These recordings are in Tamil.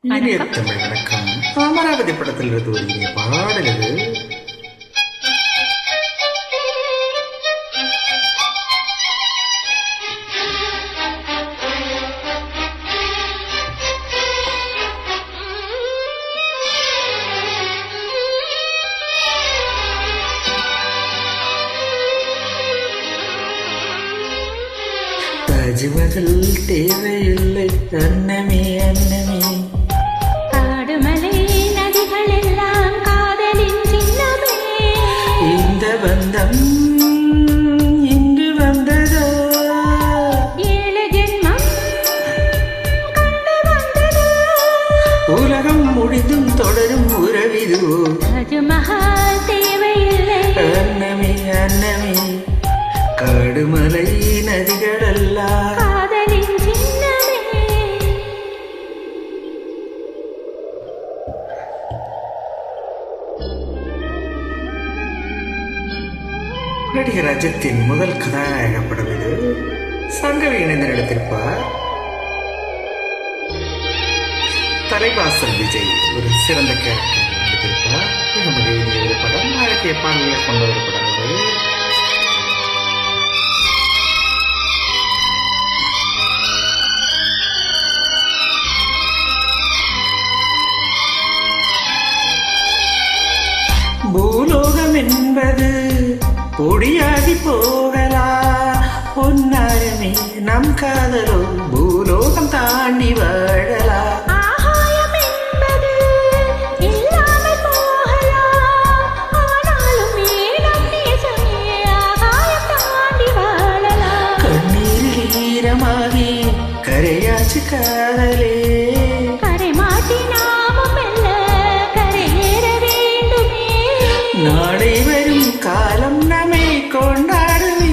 இனிய தமிழ் வணக்கம். அமராவதி படத்தில் இருந்து ஒரு இனிய பாடல் இது. தாஜ்மஹல் தேவையில்லை அன்னமே அன்னமே, காடுமலை நதிகள் எல்லாம் காதலின் சின்னமே. இந்த பந்தம் இங்கு வந்ததோ, 7 ஜென்மம் கண்டு வந்ததோ. உலகம் முடிந்தும் தொடரும் உறவிதுவோ. தாஜ்மஹல் தேவையில்லை அன்னமே அன்னமே, காடுமலை நதிகளெல்லாம் காதலின் சின்னமே. நடிகர் அஜித்தின் முதல் கதாநாயக படம் இது. சங்கவி இணைந்து நடித்திருப்பார். தலைவாசல் விஜய் ஒரு சிறந்த கேரக்டர் நடித்திருப்பார். மிக இனிய படம், அழகிய பாடல்களை கொண்ட ஒரு படம் இது. பூலோகம் என்பது பொடியாகி போகலா, பொன்னாரமே நம் காதலோ பூலோகம் தாண்டி வாழலா. ஆகாயம் என்பது இல்லாமல் போகலாம், ஆனாலும் நம் நேசமே ஆகாயம் தாண்டி வாழலாம். கண்ணீரில் ஈரமாகி கரையாச்சு காதலே, கரை மாட்டி நாமும் மெல்ல கரையேற வேண்டுமே. நாளை வரும் காலம் நம்மை கொண்டாடுமே.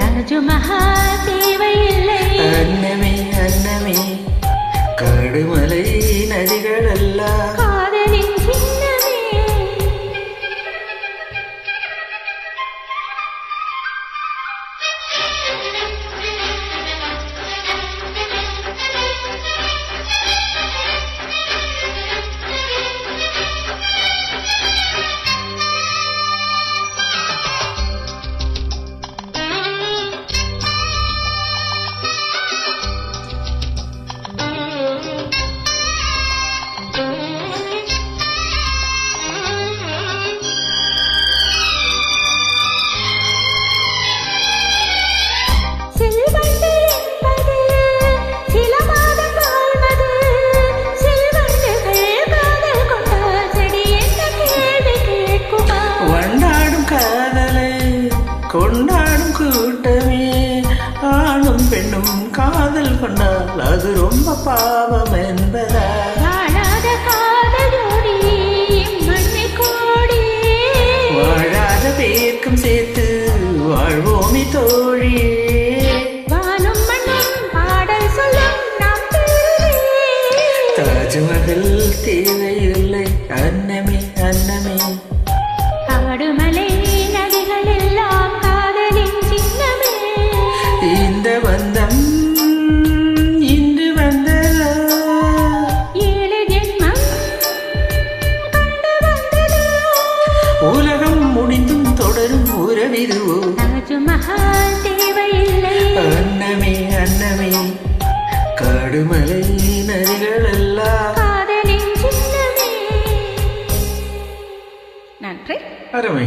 தாஜ்மஹல் தேவையில்லை அன்னமே அன்னமே, காடுமலை நதிகளெல்லாம் காதலின் சின்னமே. கொண்டாடும் கூட்டமே, ஆணும் பெண்ணும் காதல் கொண்டால் அது ரொம்ப பாவம் என்பதா. வாழாத காதலோடி மண்ணை கோடி, வாழாத பேர்க்கும் சேர்த்து வாழ்வோமி தோழியே. வானும் மண்ணும் பாடல் சொல்லும் நம் தாஜ்மஹல் தேவையில்லை அன்னமே அன்னமே, காடுமலை நதிகள் எல்லாம் காதலின் சின்னமே. இந்த பந்தம் இன்று வந்ததோ, 7 ஜென்மம் கண்டு வந்ததோ. உலகம் முடிந்தும் தொடரும் உறவிதுவோ. தாஜ்மஹல் தேவையில்லை அன்னமே அன்னமே, காடுமலை நதிகளெல்லாம் காதலின் சின்னமே. நன்றி. அருமை.